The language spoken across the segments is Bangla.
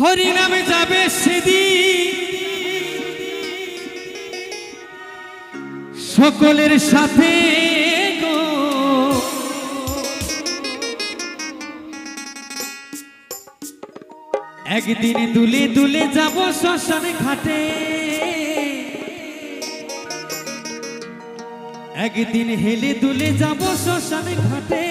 হরি নামে যাবে সেদিন সকলের সাথে গো, একদিন দুলে দুলে যাব শ্মশান ঘাটে, একদিন হেলে দুলে যাব শ্মশান ঘাটে।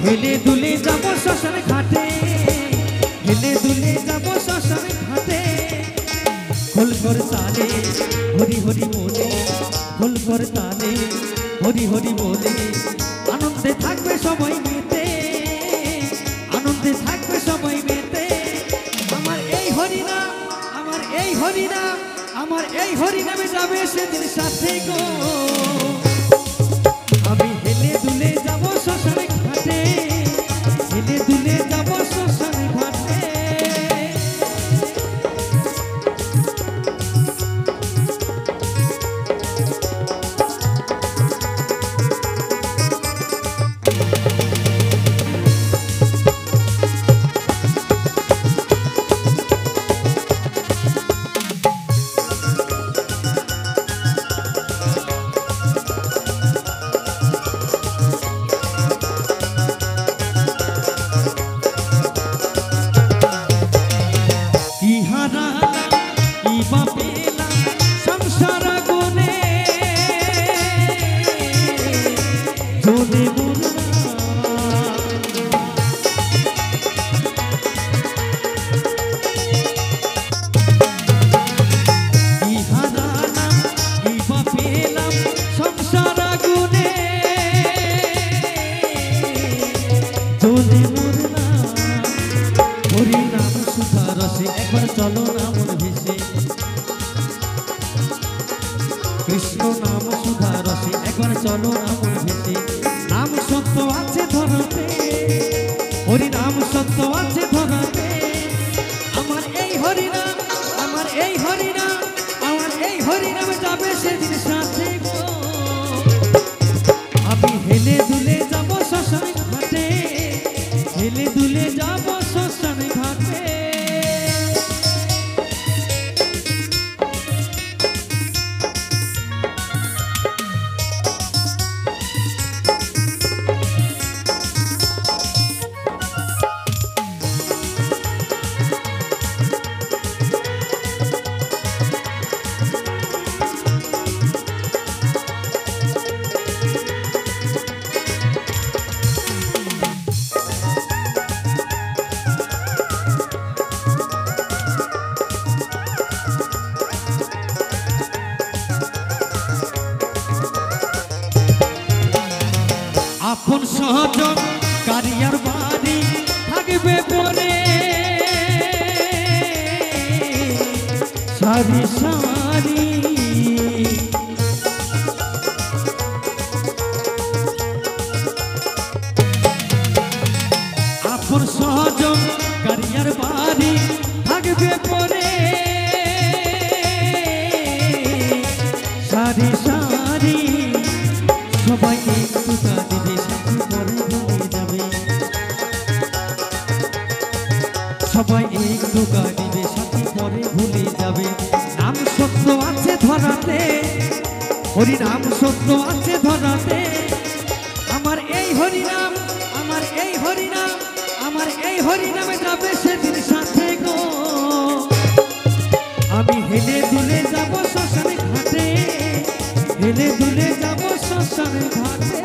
হেলে দুলে যাব শ্মশান ঘাটে, হেলে দুলে যাব শ্মশান ঘাটে। খোল কর তালে হরি হরি বলে, খোল কর তালে হরি হরি বলে, আনন্দে থাকবে সবাই মেতে, আনন্দে থাকবে সবাই মেতে। আমার এই হরি নাম, আমার এই হরি নাম, আমার এই হরি নামে যাবে সেদিন সাথে গো। আমি হেলে দুলে যাব শ্মশান ঘাটে, হেলে দুলে যাব শ্মশান ঘাটে। চলো নাম ভেসে, কৃষ্ণ নাম সুধা রসে, একবার চলো নাম ভেসে। নাম সত্য আছে ধরাতে, হরি নাম সত্য আছে ধরাতে। আমার এই হরি নাম, আমার এই হরি নাম, আমার এই হরি নামে যাবে সেদিন সাথে গো। আমি হেলে দুলে যাব শ্মশান ঘাটে, হেলে দুলে যাব শ্মশান ঘাটে। আপন সহজন কারিয়ার বাড়ি থাকবে পরে, সারি সারি আপন সহজন কারিয়ার বাড়ি থাকবে পরে, সারি সারি সবাই একটু কাঁদিবে সাথী পরে ভুলে যাবে, সবাই একটু কাঁদিবে সাথী পরে ভুলে যাবে। নাম সত্য আছে ধরাতে, হরি নাম সত্য আছে ধরাতে। আমার এই হরি নাম, আমার এই হরি নাম, আমার এই হরি নামে যাবে সেদিন সাথে গো। আমি হেলে দুলে যাব শ্মশান ঘাটে, হেলে দুলে যাব শ্মশান ঘাটে।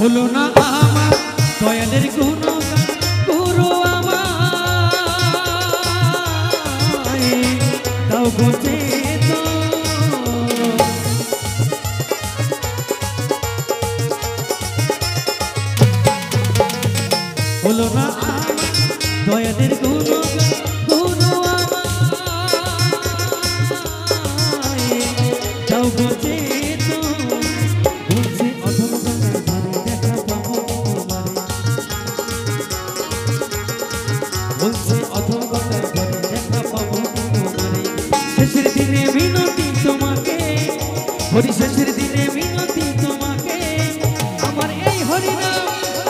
হলো না আমার দয়ালের গুণগান গুরু আমায় দাও গোচে তো হলো না আমার দয়ালের গুণগান গুরু আমায় দাও গোচে তো বলছে অধম গঙ্গার ধারে দেখা পাবো তোমারে বলছে অধম গঙ্গার ধারে দেখা পাবো তোমারে শেষের দিনে মিনতি তোমাকে হরি শেষের দিনে মিনতি তোমাকে আমার এই হরিনাম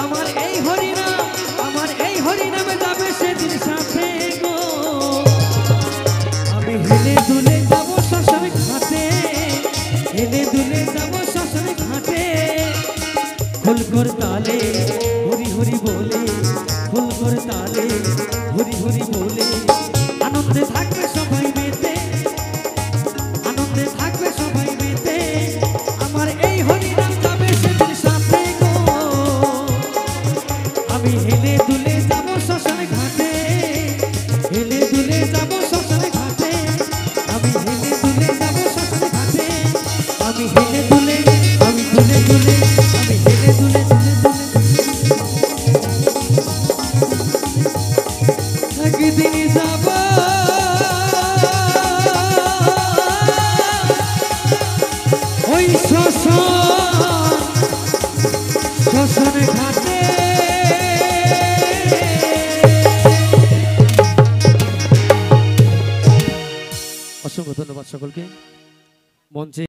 আমার এই হরিনাম আমার এই হরিনামে যাবে সেদিন সাথে গো আমি হেলে দুলে যাবো শ্মশান ঘাটে হেলে দুলে যাবো শ্মশান ঘাটে ফুল কর তালে হরি হরি বলে ফুল কর তালে হরি হরি বলে আনন্দে থাকবে সবাই মেতে আনন্দে থাকবে সবাই মেতে আমার এই হরিনাম যাবে সেদিন সাথে গো আমি হেলে দুলে যাবো শ্মশান ঘাটে হেলে দুলে যাবো শ্মশান ঘাটে আমি হেলে দুলে যাবো শ্মশান ঘাটে আমি হেলে দুলে আমি দুলে দুলে আমি হেলে দুলে দুলে দুলে একদিন যাব ওই শ্মশান ঘাটে অসংখ্য ধন্যবাদ সকলকে মঞ্চে